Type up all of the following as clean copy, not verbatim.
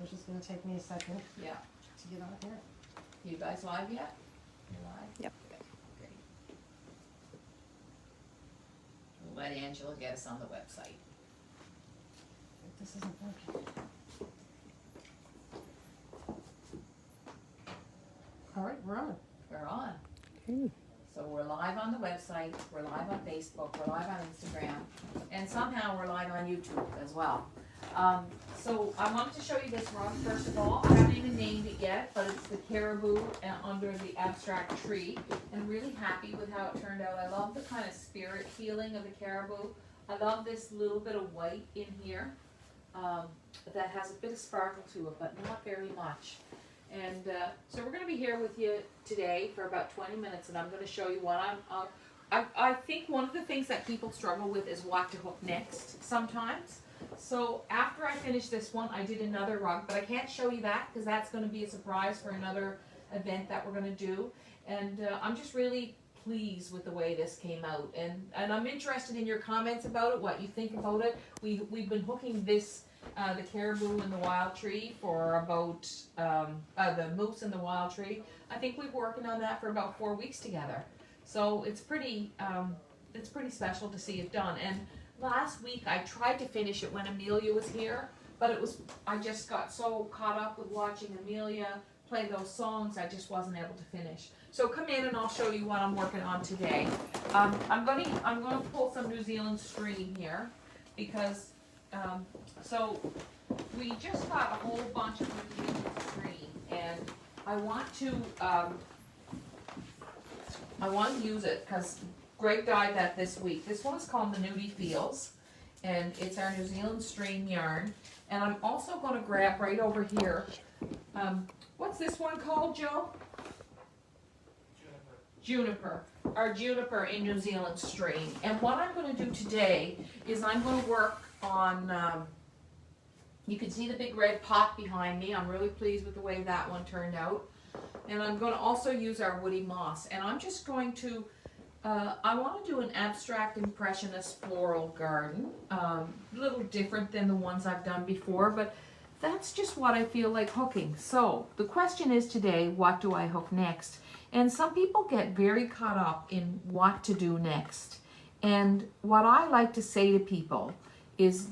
which is going to take me a second Yeah. to get on here. You guys live yet? You're live? Yep. Okay, great. We'll let Angela get us on the website. This isn't working. All right, we're on. We're on. Okay. So we're live on the website, we're live on Facebook, we're live on Instagram, and somehow we're live on YouTube as well. So I wanted to show you this rug first of all. I haven't even named it yet, but it's the caribou under the abstract tree. And I'm really happy with how it turned out. I love the kind of spirit feeling of the caribou. I love this little bit of white in here that has a bit of sparkle to it, but not very much. And so we're going to be here with you today for about 20 minutes, and I'm going to show you what I think one of the things that people struggle with is what to hook next sometimes. So after I finish this one, I did another rug, but I can't show you that because that's going to be a surprise for another event that we're going to do. And I'm just really pleased with the way this came out, and I'm interested in your comments about it, what you think about it. We've been hooking this the caribou and the wild tree for about the moose and the wild tree. I think we've been working on that for about 4 weeks together. So it's pretty special to see it done. And last week I tried to finish it when Amelia was here, but I just got so caught up with watching Amelia play those songs, I just wasn't able to finish. So come in and I'll show you what I'm working on today. I'm going to pull some New Zealand stream here because so we just got a whole bunch of New Zealand stream, and I want to use it because Greg dyed that this week. This one is called the Nudie Feels, and it's our New Zealand stream yarn. And I'm also going to grab right over here. What's this one called, Joe? Juniper. Our juniper in New Zealand stream. And what I'm going to do today is I'm going to work on, you can see the big red pot behind me. I'm really pleased with the way that one turned out. And I'm going to also use our woody moss. And I'm just going to, I want to do an abstract impressionist floral garden. A little different than the ones I've done before, but that's just what I feel like hooking. So the question is today, what do I hook next? And some people get very caught up in what to do next. And what I like to say to people is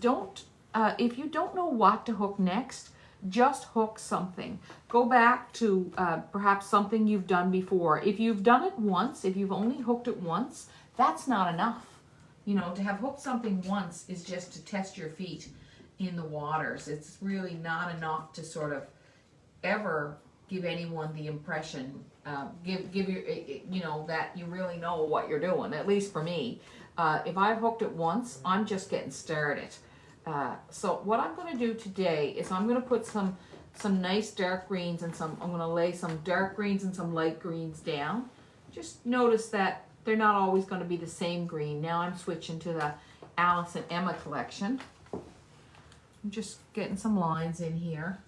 if you don't know what to hook next, just hook something. Go back to perhaps something you've done before. If you've done it once, if you've only hooked it once, that's not enough. You know, to have hooked something once is just to test your feet in the waters. It's really not enough to sort of ever give anyone the impression, give you know, that you really know what you're doing, at least for me. If I've hooked it once, I'm just getting started. So what I'm going to do today is I'm going to put some nice dark greens and I'm going to lay some dark greens and some light greens down. Just notice that they're not always going to be the same green. Now I'm switching to the Alice and Emma collection. I'm just getting some lines in here.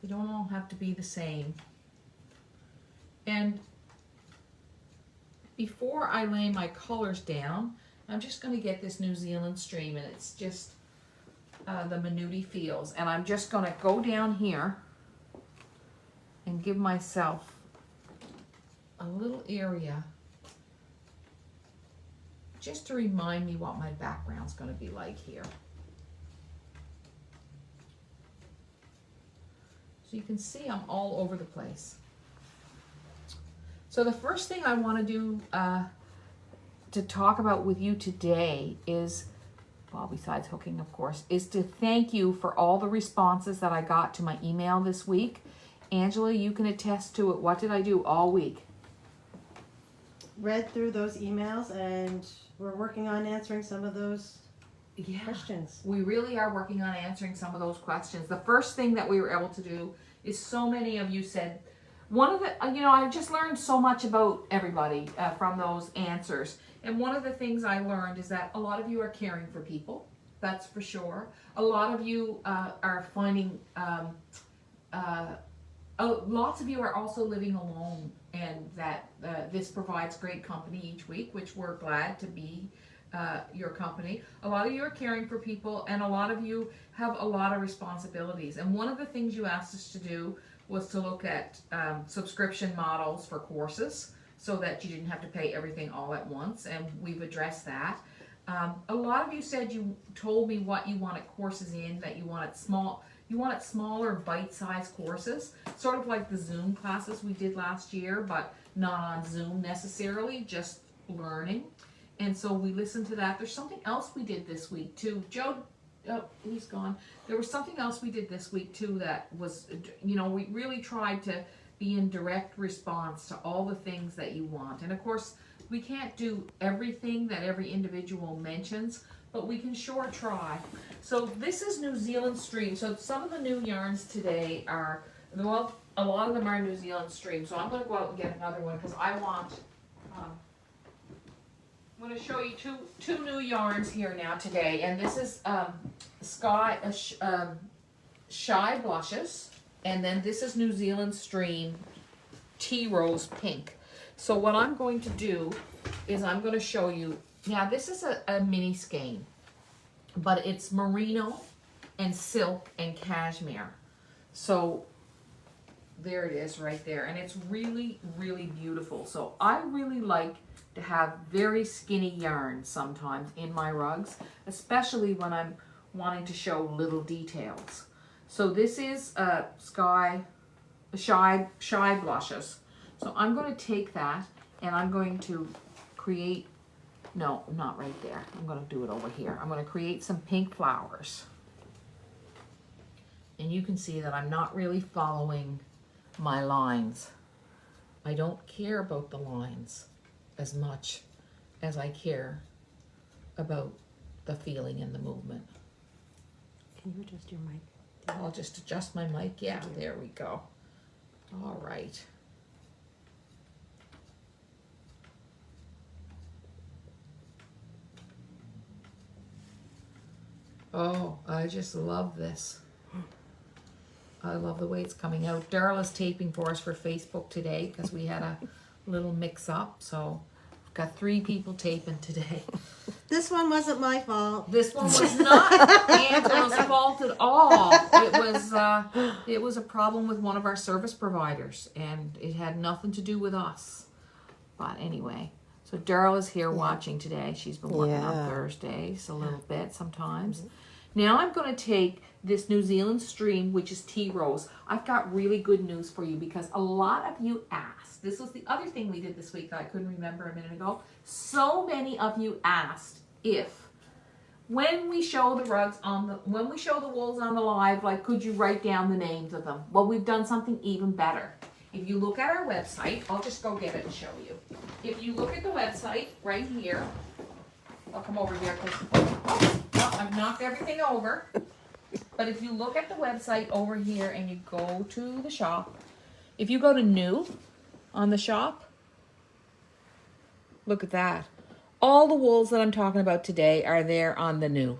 They don't all have to be the same. And before I lay my colors down, I'm just going to get this New Zealand stream, and it's just the Nudie Feels. And I'm just going to go down here and give myself a little area just to remind me what my background's going to be like here. So you can see I'm all over the place. So the first thing I want to do to talk about with you today is, well, besides hooking, of course, is to thank you for all the responses that I got to my email this week. Angela, you can attest to it. What did I do all week? Read through those emails, and we're working on answering some of those questions. We really are working on answering some of those questions. The first thing that we were able to do is so many of you said, one of the, you know, I just learned so much about everybody from those answers. And one of the things I learned is that a lot of you are caring for people. That's for sure. A lot of you are finding, lots of you are also living alone, and that this provides great company each week, which we're glad to be your company. A lot of you are caring for people, and a lot of you have a lot of responsibilities. And one of the things you asked us to do was to look at subscription models for courses so that you didn't have to pay everything all at once, and we've addressed that. A lot of you said you told me what you wanted courses in, that you wanted smaller bite-sized courses, sort of like the Zoom classes we did last year, but not on Zoom necessarily, just learning. And so we listened to that. There's something else we did this week too. Joe, oh, he's gone. There was something else we did this week too that was, we really tried to be in direct response to all the things that you want. And of course, we can't do everything that every individual mentions, but we can sure try. So this is New Zealand stream. So some of the new yarns today are, well, a lot of them are New Zealand stream. So I'm going to go out and get another one because I want, I'm going to show you two new yarns here now today. And this is Shy Blushes. And then this is New Zealand stream Tea Rose Pink. So what I'm going to do is I'm going to show you, now this is a mini skein, but it's merino and silk and cashmere. So there it is right there. And it's really, really beautiful. So I really like to have very skinny yarns sometimes in my rugs, especially when I'm wanting to show little details. So this is Shy Blushes. So I'm going to take that and I'm going to create, no, not right there. I'm going to do it over here. I'm going to create some pink flowers. And you can see that I'm not really following my lines. I don't care about the lines as much as I care about the feeling and the movement. Can you adjust your mic? I'll just adjust my mic. Yeah, there we go. All right. Oh, I just love this. I love the way it's coming out. Darla's taping for us for Facebook today because we had a little mix up. So we've got 3 people taping today. This one wasn't my fault. This one was not Angela's fault at all. It was a problem with one of our service providers, and it had nothing to do with us. But anyway, so Darla's here watching today. She's been working on Thursdays a little bit sometimes. Now I'm going to take this New Zealand stream, which is Tea Rose. I've got really good news for you because a lot of you asked. This was the other thing we did this week that I couldn't remember a minute ago. So many of you asked if when we show the rugs when we show the wools on the live, like, could you write down the names of them? Well, we've done something even better. If you look at our website, I'll just go get it and show you. If you look at the website right here, I'll come over here because I've knocked everything over. But if you look at the website over here and you go to the shop, if you go to new on the shop, look at that. All the wools that I'm talking about today are there on the new.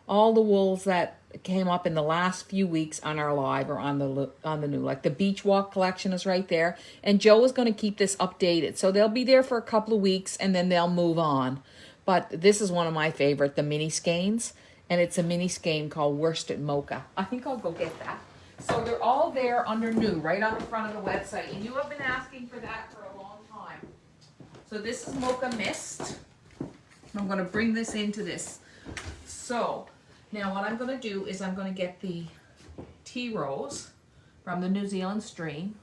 All the wools that came up in the last few weeks on our live are on the new. Like the Beach Walk collection is right there. And Joe is going to keep this updated. So they'll be there for a couple of weeks and then they'll move on. But this is one of my favorite, the mini skeins. And it's a mini skein called Worsted Mocha. I think I'll go get that. So they're all there under new, right on the front of the website. And you have been asking for that for a long time. So this is Mocha Mist. I'm going to bring this into this. So now what I'm going to do is I'm going to get the Tea Rose from the New Zealand stream.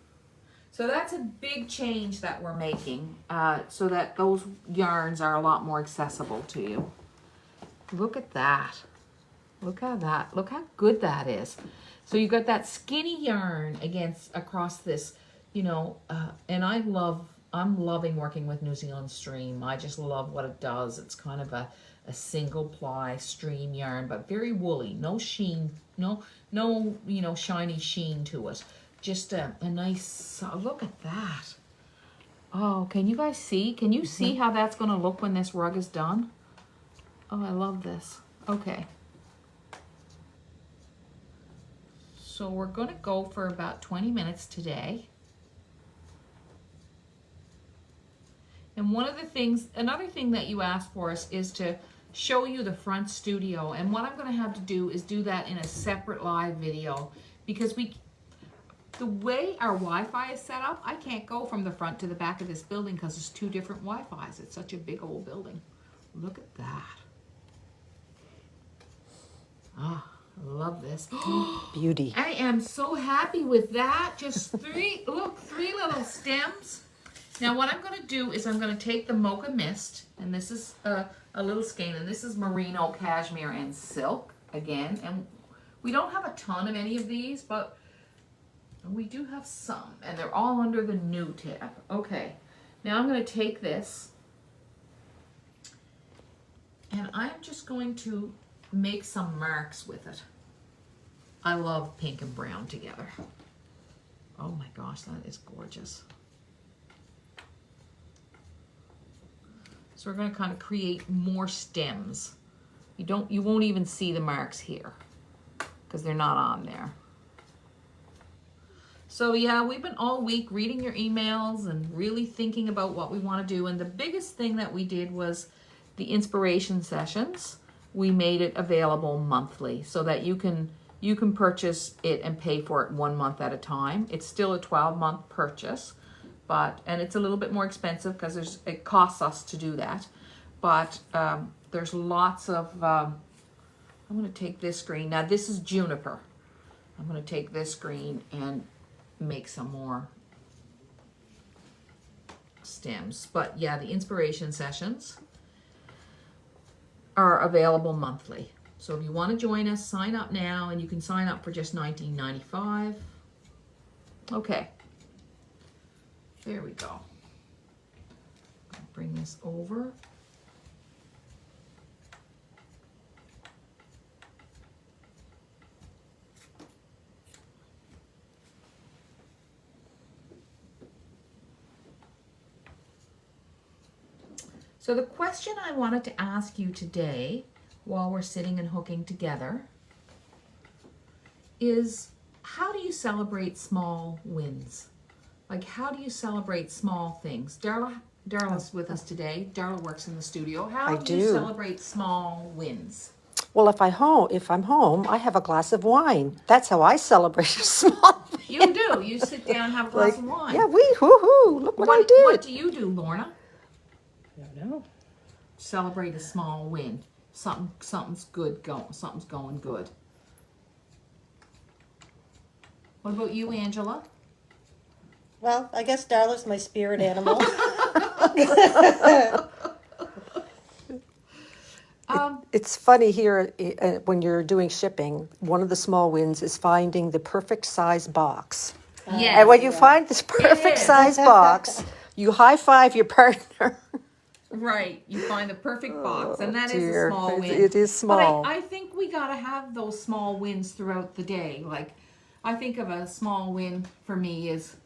So that's a big change that we're making so that those yarns are a lot more accessible to you. Look at that. Look at that. Look how good that is. So you've got that skinny yarn across this, and I'm loving working with New Zealand stream. I just love what it does. It's kind of a single ply stream yarn, but very woolly. No sheen, no shiny sheen to it. Just a nice, look at that. Oh, can you guys see? Can you see how that's going to look when this rug is done? Oh, I love this. Okay. So we're going to go for about 20 minutes today. And another thing that you asked for us is to show you the front studio. And what I'm going to have to do is do that in a separate live video, because the way our Wi-Fi is set up, I can't go from the front to the back of this building because it's 2 different Wi-Fis. It's such a big old building. Look at that. Ah, I love this. Beauty. I am so happy with that. Just 3 little stems. Now what I'm going to do is I'm going to take the Mocha Mist, and this is a little skein, and this is merino, cashmere, and silk again. And we don't have a ton of any of these, but we do have some, and they're all under the new tab. Okay, now I'm going to take this, and I'm just going to make some marks with it. I love pink and brown together. Oh my gosh, that is gorgeous. So we're going to kind of create more stems. You won't even see the marks here because they're not on there. So yeah, we've been all week reading your emails and really thinking about what we want to do. And the biggest thing that we did was the inspiration sessions. We made it available monthly so that you can purchase it and pay for it 1 month at a time. It's still a 12-month purchase, and it's a little bit more expensive because it costs us to do that. But there's lots of, I'm going to take this green. Now this is juniper. I'm going to take this green and make some more stems. But yeah, the inspiration sessions are available monthly. So if you want to join us, sign up now, and you can sign up for just $19.95. Okay. There we go. I'll bring this over. So the question I wanted to ask you today, while we're sitting and hooking together, is how do you celebrate small wins? Like, how do you celebrate small things? Darla's with us today. Darla works in the studio. How do you celebrate small wins? Well, if I'm home, I have a glass of wine. That's how I celebrate a small win. You do. You sit down and have a glass of wine. Yeah, woohoo! Look what I did. What do you do, Lorna? I don't know. Celebrate a small win. Something's good going. Something's going good. What about you, Angela? Well, I guess Darla's my spirit animal. It's funny here when you're doing shipping. One of the small wins is finding the perfect size box. Yes. And when you find this perfect size box, you high five your partner. Right, you find the perfect box, and that is a small win. It is small. But I think we gotta have those small wins throughout the day. Like, I think of a small win for me is,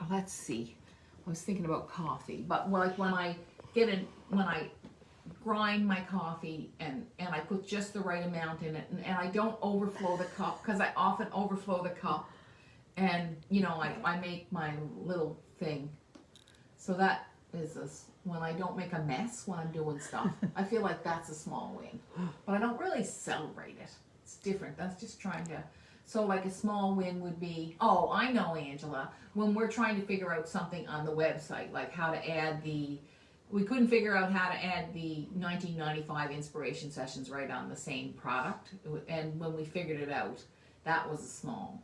let's see. I was thinking about coffee, but like when I grind my coffee and I put just the right amount in it, and I don't overflow the cup, because I often overflow the cup, and I make my little thing. So that is when I don't make a mess when I'm doing stuff. I feel like that's a small win, but I don't really celebrate it. It's different. That's just trying to. So like a small win would be, oh, I know, Angela, when we're trying to figure out something on the website, like how to add we couldn't figure out how to add the 1995 inspiration sessions right on the same product. And when we figured it out, that was a small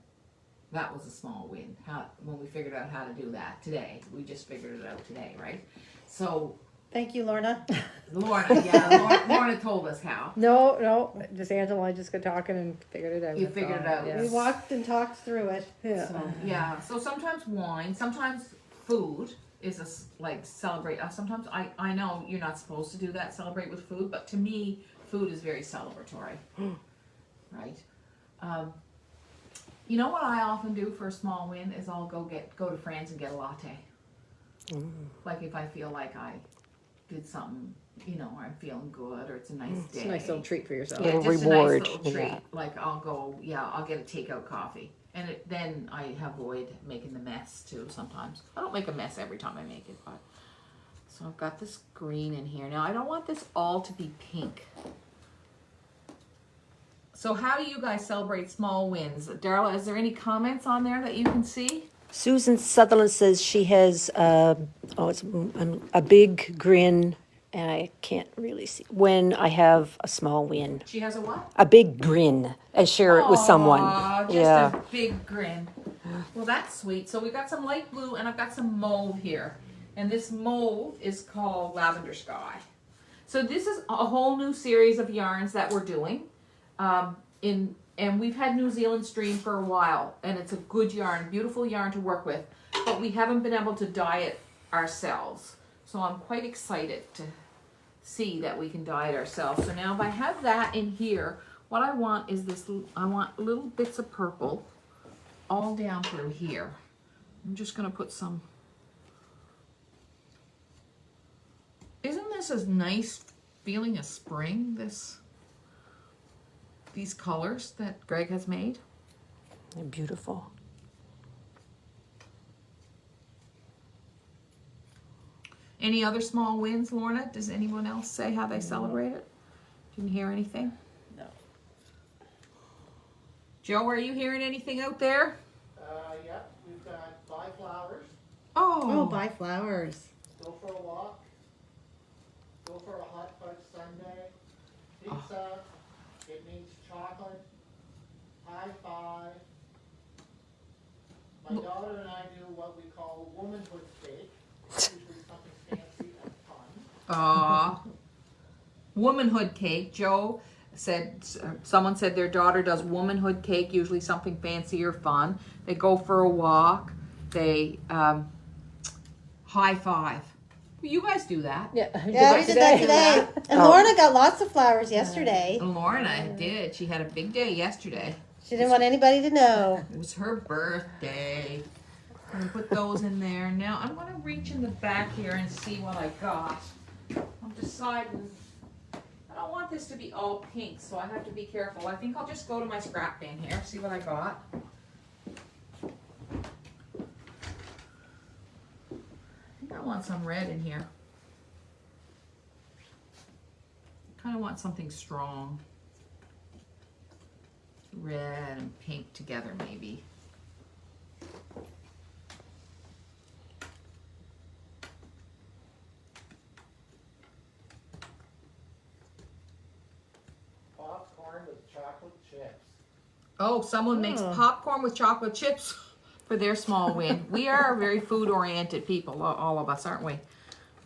win. When we figured out how to do that today, we just figured it out today, right? So. Thank you, Lorna. Lorna told us how. No, just Angela and I just got talking and figured it out. You figured it out. Yeah. We walked and talked through it. Yeah. So sometimes wine, sometimes food is celebrate. Sometimes I know you're not supposed to do that, celebrate with food, but to me, food is very celebratory, right? You know what I often do for a small win is I'll go to Fran's and get a latte. Like if I feel like I did something, I'm feeling good, or it's a nice day. It's a nice little treat for yourself. Yeah. Just reward, a nice little treat. yeah. Like I'll get a takeout coffee. And then I avoid making the mess too sometimes. I don't make a mess every time I make it, but So I've got this green in here. Now I don't want this all to be pink. So how do you guys celebrate small wins? Darla, is there any comments on there that you can see? Susan Sutherland says she has it's a big grin, and I can't really see when I have a small win. She has a what? A big grin. I share it with someone. Aw, just Yeah. a big grin. Well, that's sweet. So we got some light blue, and I've got some mauve here. And this mauve is called Lavender Sky. So this is a whole new series of yarns that we're doing. And we've had New Zealand Stream for a while, and it's a good yarn, beautiful yarn to work with, but we haven't been able to dye it ourselves. So I'm quite excited to see that we can dye it ourselves. So now if I have that in here, what I want is this, I want little bits of purple all down through here. I'm just gonna put some. Isn't this a nice feeling of spring, these colors that Greg has made? They're beautiful. Any other small wins, Lorna? Does anyone else say how they celebrate it? Didn't hear anything? No. Joe, are you hearing anything out there? Yep, we've got buy flowers, Oh, buy flowers. go for a walk, go for a hot fudge sundae, pizza, it means chocolate, high five. My daughter and I do what we call womanhood cake, usually something fancy and fun. Aw. Womanhood cake. Joe said, someone said their daughter does womanhood cake, usually something fancy or fun. They go for a walk. They high five. You guys do that. Yeah, Yeah, we did that today. And Lorna got lots of flowers yesterday. Lorna did. She had a big day yesterday. She didn't want anybody to know. It was her birthday. I'm gonna put those in there. Now I'm gonna reach in the back here and see what I got. I'm deciding. I don't want this to be all pink, so I have to be careful. I think I'll just go to my scrap bin here, see what I got. I think I want some red in here. Kind of want something strong. Red and pink together, maybe. Popcorn with chocolate chips. Oh, someone makes popcorn with chocolate chips for their small win. We are very food-oriented people, all of us, aren't we?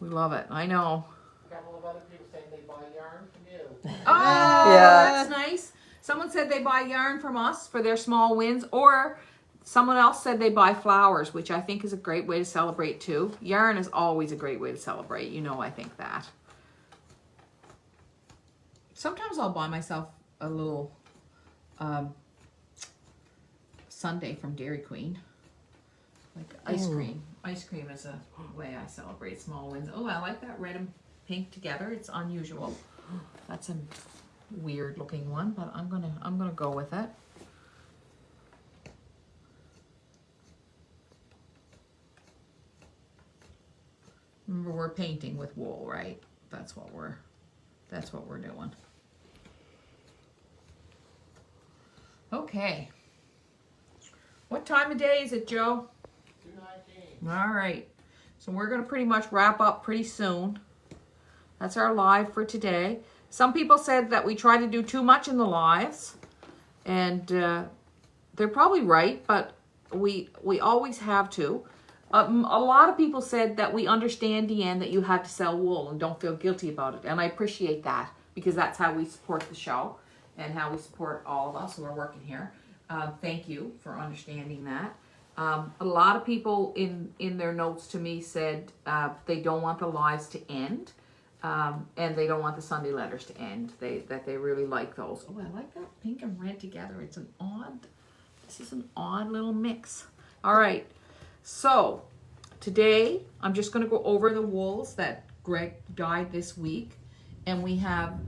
We love it. I know. A couple of other people saying they buy yarn from you. Oh, Yeah. that's nice. Someone said they buy yarn from us for their small wins, or someone else said they buy flowers, which I think is a great way to celebrate too. Yarn is always a great way to celebrate. You know, I think that. Sometimes I'll buy myself a little sundae from Dairy Queen. Like ice cream. Ice cream is a way I celebrate small wins. Oh, I like that red and pink together. It's unusual. That's a weird looking one, but I'm gonna go with it. Remember, we're painting with wool, right? That's what we're doing. Okay. What time of day is it, Joe? 219. All right. So we're going to pretty much wrap up pretty soon. That's our live for today. Some people said that we try to do too much in the lives. And they're probably right, but we always have to. A lot of people said that we understand, Deanne, that you have to sell wool and don't feel guilty about it. And I appreciate that, because that's how we support the show and how we support all of us who are working here. Thank you for understanding that. A lot of people in their notes to me said they don't want the lives to end, and they don't want the Sunday letters to end. That they really like those. Oh, I like that pink and red together. This is an odd little mix. All right. So today I'm just going to go over the wools that Greg dyed this week, and we have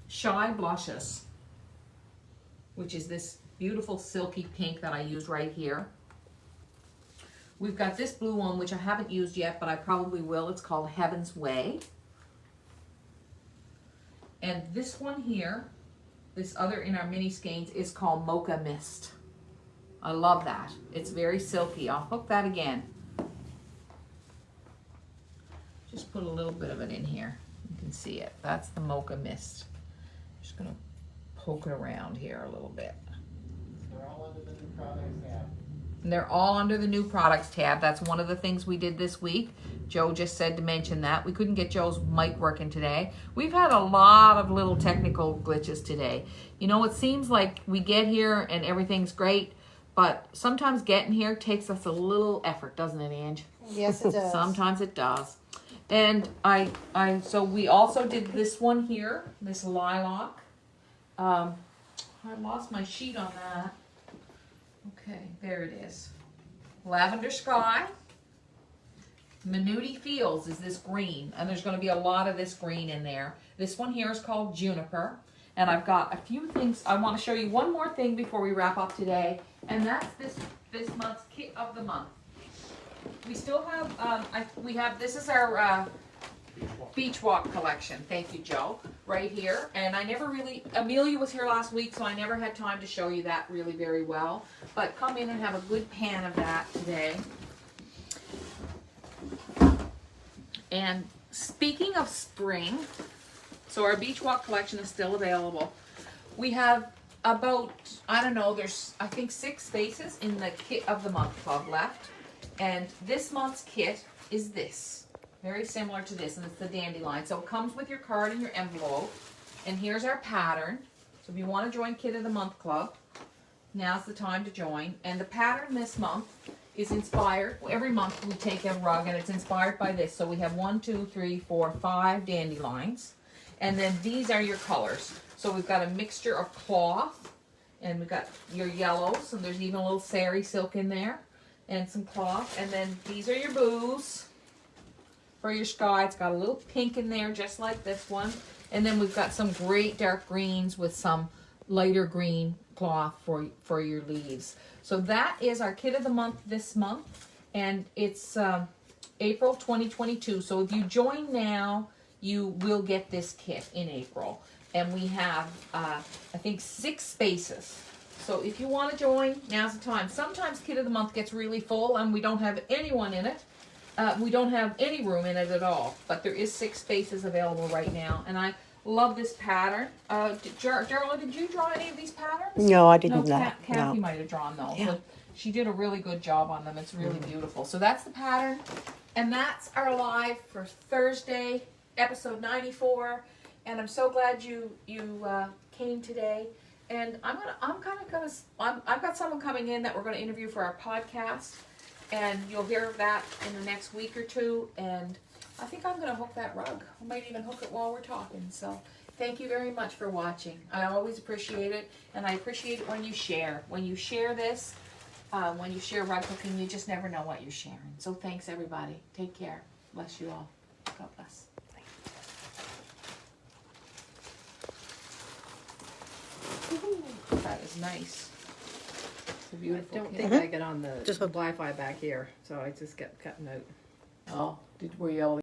Shy Blushes, which is this beautiful silky pink that I used right here. We've got this blue one, which I haven't used yet, but I probably will. It's called Heaven's Way. And this one here, this other in our mini skeins, is called Mocha Mist. I love that. It's very silky. I'll hook that again. Just put a little bit of it in here. You can see it. That's the Mocha Mist. Just gonna poke it around here a little bit. They're all under the new products tab. And they're all under the new products tab. That's one of the things we did this week. Joe just said to mention that. We couldn't get Joe's mic working today. We've had a lot of little technical glitches today. You know, it seems like we get here and everything's great, but sometimes getting here takes us a little effort, doesn't it, Ange? Yes, it does. Sometimes it does. And so we also did this one here, this lilac. I lost my sheet on that. Okay, there it is. Lavender Sky. Minuti Fields is this green, and there's going to be a lot of this green in there. This one here is called Juniper, and I've got a few things. I want to show you one more thing before we wrap up today, and that's this month's kit of the month. We still have, this is our Beach Walk collection. Thank you, Joe, right here. And I never really, Amelia was here last week, so I never had time to show you that really very well. But come in and have a good pan of that today. And speaking of spring, so our Beach Walk collection is still available. We have about, I don't know, there's I think 6 spaces in the Kit of the Month Club left. And this month's kit is this. Very similar to this, and it's the dandelion. So it comes with your card and your envelope. And here's our pattern. So if you want to join Kit of the Month Club, now's the time to join. And the pattern this month is inspired. Every month we take a rug and it's inspired by this. So we have 1, 2, 3, 4, 5 dandelions. And then these are your colors. So we've got a mixture of cloth, and we've got your yellows, and there's even a little sari silk in there, and some cloth. And then these are your blues for your sky. It's got a little pink in there, just like this one. And then we've got some great dark greens with some lighter green cloth for your leaves. So that is our Kit of the Month this month, and it's April 2022. So if you join now, you will get this kit in April. And we have, I think, 6 spaces. So if you want to join, now's the time. Sometimes Kit of the Month gets really full and we don't have anyone in it. We don't have any room in it at all. But there is 6 spaces available right now. And I love this pattern. Darla, did you draw any of these patterns? No, I didn't. Kathy No. might have drawn those. Yeah. But she did a really good job on them. It's really beautiful. So that's the pattern. And that's our live for Thursday, episode 94. And I'm so glad you came today. And I've got someone coming in that we're going to interview for our podcast. And you'll hear of that in the next week or 2. And I think I'm going to hook that rug. I might even hook it while we're talking. So thank you very much for watching. I always appreciate it. And I appreciate it when you share. When you share this, when you share rug hooking, you just never know what you're sharing. So thanks, everybody. Take care. Bless you all. God bless. That is nice. It's a I beautiful don't kit. think I get on the Just what- Wi-Fi back here, so I just kept cutting out. Oh, were you able to